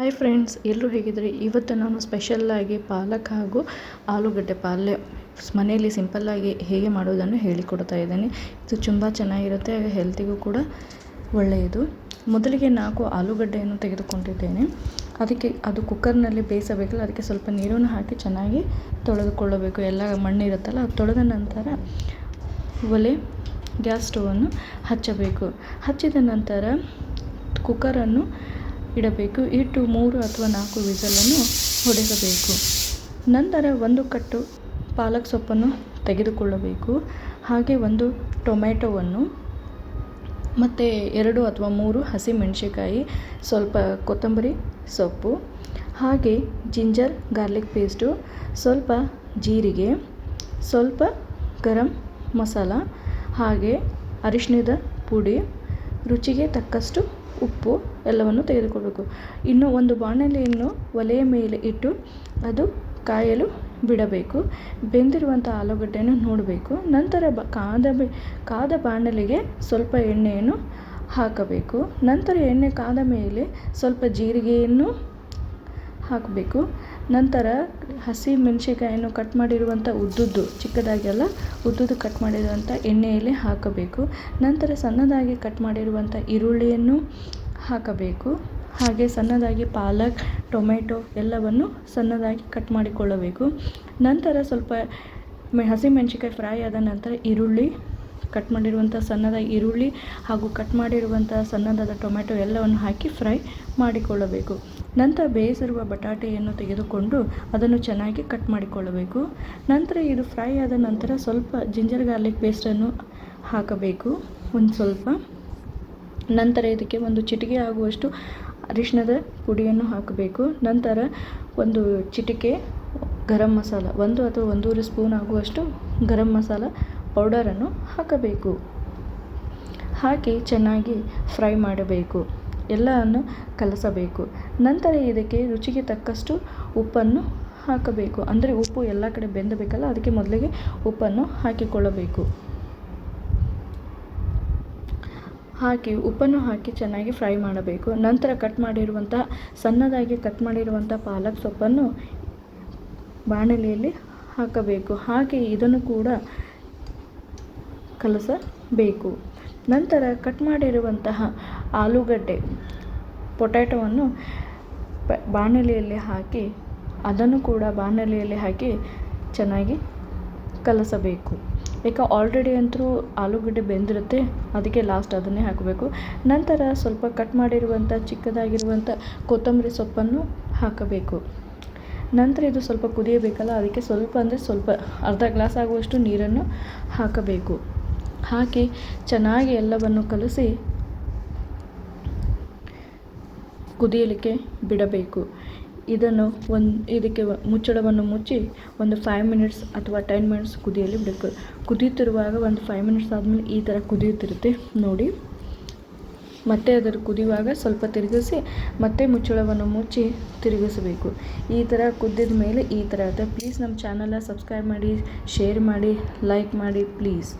Hi friends, ಎಲ್ಲರೂ ಹೇಗಿದ್ರಿ? ಇವತ್ತು ನಾನು ಸ್ಪೆಷಲ್ಲಾಗಿ ಪಾಲಕ್ ಹಾಗೂ ಆಲೂಗಡ್ಡೆ ಪಲ್ಯ ಮನೆಯಲ್ಲಿ ಸಿಂಪಲ್ಲಾಗಿ ಹೇಗೆ ಮಾಡೋದನ್ನು ಹೇಳಿಕೊಡ್ತಾ ಇದ್ದೇನೆ. ಇದು ತುಂಬ ಚೆನ್ನಾಗಿರುತ್ತೆ, ಹಾಗೆ ಹೆಲ್ತಿಗೂ ಕೂಡ ಒಳ್ಳೆಯದು. ಮೊದಲಿಗೆ 4 ಆಲೂಗಡ್ಡೆಯನ್ನು ತೆಗೆದುಕೊಂಡಿದ್ದೇನೆ. ಅದಕ್ಕೆ ಅದು ಕುಕ್ಕರ್ನಲ್ಲಿ ಬೇಯಿಸಬೇಕಲ್ಲ, ಅದಕ್ಕೆ ಸ್ವಲ್ಪ ನೀರನ್ನು ಹಾಕಿ ಚೆನ್ನಾಗಿ ತೊಳೆದುಕೊಳ್ಳಬೇಕು. ಎಲ್ಲ ಮಣ್ಣಿರುತ್ತಲ್ಲ, ಅದು ತೊಳೆದ ನಂತರ ಗ್ಯಾಸ್ ಸ್ಟವನ್ನು ಹಚ್ಚಬೇಕು. ಹಚ್ಚಿದ ನಂತರ ಕುಕ್ಕರನ್ನು ಇಡಬೇಕು. ಇಟ್ಟು 3 ಅಥವಾ 4 ವಿಸಲನ್ನು ಹೊಡೆಸಬೇಕು. ನಂತರ 1 ಕಟ್ಟು ಪಾಲಕ್ ಸೊಪ್ಪನ್ನು ತೆಗೆದುಕೊಳ್ಳಬೇಕು. ಹಾಗೆ 1 ಟೊಮೆಟೊವನ್ನು ಮತ್ತು 2 ಅಥವಾ 3 ಹಸಿಮೆಣಸಿಕಾಯಿ, ಸ್ವಲ್ಪ ಕೊತ್ತಂಬರಿ ಸೊಪ್ಪು, ಹಾಗೆ ಜಿಂಜರ್ ಗಾರ್ಲಿಕ್ ಪೇಸ್ಟು, ಸ್ವಲ್ಪ ಜೀರಿಗೆ, ಸ್ವಲ್ಪ ಗರಂ ಮಸಾಲ, ಹಾಗೆ ಅರಿಶಿಣದ ಪುಡಿ, ರುಚಿಗೆ ತಕ್ಕಷ್ಟು ಉಪ್ಪು ಎಲ್ಲವನ್ನು ತೆಗೆದುಕೊಳ್ಬೇಕು. ಇನ್ನು ಒಂದು ಬಾಣಲೆಯನ್ನು ಒಲೆಯ ಮೇಲೆ ಇಟ್ಟು ಅದು ಕಾಯಲು ಬಿಡಬೇಕು. ಬೆಂದಿರುವಂಥ ಆಲೂಗಡ್ಡೆಯನ್ನು ನೋಡಬೇಕು. ನಂತರ ಕಾದ ಬಾಣಲೆಗೆ ಸ್ವಲ್ಪ ಎಣ್ಣೆಯನ್ನು ಹಾಕಬೇಕು. ನಂತರ ಎಣ್ಣೆ ಕಾದ ಮೇಲೆ ಸ್ವಲ್ಪ ಜೀರಿಗೆಯನ್ನು ಹಾಕಬೇಕು. ನಂತರ ಹಸಿ ಮೆಣಸಿನಕಾಯನ್ನು ಕಟ್ ಮಾಡಿರುವಂಥ ಉದ್ದುದ್ದು, ಚಿಕ್ಕದಾಗೆಲ್ಲ ಉದ್ದುದ್ದು ಕಟ್ ಮಾಡಿರುವಂಥ ಎಣ್ಣೆಯಲ್ಲಿ ಹಾಕಬೇಕು. ನಂತರ ಸಣ್ಣದಾಗಿ ಕಟ್ ಮಾಡಿರುವಂಥ ಈರುಳ್ಳಿಯನ್ನು ಹಾಕಬೇಕು. ಹಾಗೆ ಸಣ್ಣದಾಗಿ ಪಾಲಕ್, ಟೊಮೆಟೊ ಎಲ್ಲವನ್ನು ಸಣ್ಣದಾಗಿ ಕಟ್ ಮಾಡಿಕೊಳ್ಳಬೇಕು. ನಂತರ ಸ್ವಲ್ಪ ಹಸಿಮೆಣಸಿನಕಾಯಿ ಫ್ರೈ ಆದ ನಂತರ ಕಟ್ ಮಾಡಿರುವಂಥ ಸಣ್ಣದಾಗಿ ಈರುಳ್ಳಿ ಹಾಗೂ ಕಟ್ ಮಾಡಿರುವಂಥ ಸಣ್ಣದಾದ ಟೊಮೆಟೊ ಎಲ್ಲವನ್ನು ಹಾಕಿ ಫ್ರೈ ಮಾಡಿಕೊಳ್ಳಬೇಕು. ನಂತರ ಬೇಯಿಸಿರುವ ಬಟಾಟೆಯನ್ನು ತೆಗೆದುಕೊಂಡು ಅದನ್ನು ಚೆನ್ನಾಗಿ ಕಟ್ ಮಾಡಿಕೊಳ್ಳಬೇಕು. ನಂತರ ಇದು ಫ್ರೈ ಆದ ನಂತರ ಸ್ವಲ್ಪ ಜಿಂಜರ್ ಗಾರ್ಲಿಕ್ ಪೇಸ್ಟನ್ನು ಹಾಕಬೇಕು, ಒಂದು ಸ್ವಲ್ಪ. ನಂತರ ಇದಕ್ಕೆ 1 ಚಿಟಿಕೆ ಆಗುವಷ್ಟು ಅರಿಶಿಣದ ಪುಡಿಯನ್ನು ಹಾಕಬೇಕು. ನಂತರ 1 ಚಿಟಿಕೆ ಗರಂ ಮಸಾಲ, 1 ಅಥವಾ 1.5 ಸ್ಪೂನ್ ಆಗುವಷ್ಟು ಗರಂ ಮಸಾಲ ಪೌಡರನ್ನು ಹಾಕಬೇಕು. ಹಾಕಿ ಚೆನ್ನಾಗಿ ಫ್ರೈ ಮಾಡಬೇಕು, ಎಲ್ಲವನ್ನು ಕಲಸಬೇಕು. ನಂತರ ಇದಕ್ಕೆ ರುಚಿಗೆ ತಕ್ಕಷ್ಟು ಉಪ್ಪನ್ನು ಹಾಕಬೇಕು. ಅಂದರೆ ಉಪ್ಪು ಎಲ್ಲ ಕಡೆ ಬೆಂದಬೇಕಲ್ಲ, ಅದಕ್ಕೆ ಮೊದಲಿಗೆ ಉಪ್ಪನ್ನು ಹಾಕಿಕೊಳ್ಳಬೇಕು. ಉಪ್ಪನ್ನು ಹಾಕಿ ಚೆನ್ನಾಗಿ ಫ್ರೈ ಮಾಡಬೇಕು. ನಂತರ ಸಣ್ಣದಾಗಿ ಕಟ್ ಮಾಡಿರುವಂಥ ಪಾಲಕ್ ಸೊಪ್ಪನ್ನು ಬಾಣಲೆಯಲ್ಲಿ ಹಾಕಬೇಕು. ಹಾಗೆ ಇದನ್ನು ಕೂಡ ಕಲಸಬೇಕು. ನಂತರ ಕಟ್ ಮಾಡಿರುವಂತಹ ಆಲೂಗಡ್ಡೆ, ಪೊಟ್ಯಾಟೊವನ್ನು ಬಾಣಲೆಯಲ್ಲಿ ಹಾಕಿ ಅದನ್ನು ಕೂಡ ಬಾಣಲೆಯಲ್ಲಿ ಹಾಕಿ ಚೆನ್ನಾಗಿ ಕಲಸಬೇಕು. ಈಗ ಆಲ್ರೆಡಿ ಅಂತೂ ಆಲೂಗಡ್ಡೆ ಬೆಂದಿರುತ್ತೆ, ಅದಕ್ಕೆ ಲಾಸ್ಟ್ ಅದನ್ನೇ ಹಾಕಬೇಕು. ನಂತರ ಸ್ವಲ್ಪ ಕಟ್ ಮಾಡಿರುವಂಥ ಚಿಕ್ಕದಾಗಿರುವಂಥ ಕೊತ್ತಂಬರಿ ಸೊಪ್ಪನ್ನು ಹಾಕಬೇಕು. ನಂತರ ಇದು ಸ್ವಲ್ಪ ಕುದಿಯಬೇಕಲ್ಲ, ಅದಕ್ಕೆ ಸ್ವಲ್ಪ ಅರ್ಧ ಗ್ಲಾಸ್ ಆಗುವಷ್ಟು ನೀರನ್ನು ಹಾಕಬೇಕು. ಹಾಕಿ ಚೆನ್ನಾಗಿ ಎಲ್ಲವನ್ನು ಕಲಸಿ ಕುದಿಯಲಿಕ್ಕೆ ಬಿಡಬೇಕು. ಇದಕ್ಕೆ ಮುಚ್ಚಳವನ್ನು ಮುಚ್ಚಿ ಒಂದು 5 ಮಿನಿಟ್ಸ್ ಅಥವಾ 10 ಮಿನಿಟ್ಸ್ ಕುದಿಯಲು ಬಿಡಬೇಕು. ಕುದಿಯುತ್ತಿರುವಾಗ ಒಂದು 5 ಮಿನಿಟ್ಸ್ ಆದಮೇಲೆ ಈ ಥರ ಕುದಿಯುತ್ತಿರುತ್ತೆ ನೋಡಿ. ಮತ್ತೆ ಅದರ ಕುದಿಯುವಾಗ ಸ್ವಲ್ಪ ತಿರುಗಿಸಿ ಮತ್ತೆ ಮುಚ್ಚಳವನ್ನು ಮುಚ್ಚಿ ತಿರುಗಿಸಬೇಕು. ಈ ಥರ ಕುದ್ದಿದ ಮೇಲೆ ಈ ಥರ ಇರುತ್ತೆ. ಪ್ಲೀಸ್ ನಮ್ಮ ಚಾನಲ್ನ ಸಬ್ಸ್ಕ್ರೈಬ್ ಮಾಡಿ, ಶೇರ್ ಮಾಡಿ, ಲೈಕ್ ಮಾಡಿ ಪ್ಲೀಸ್.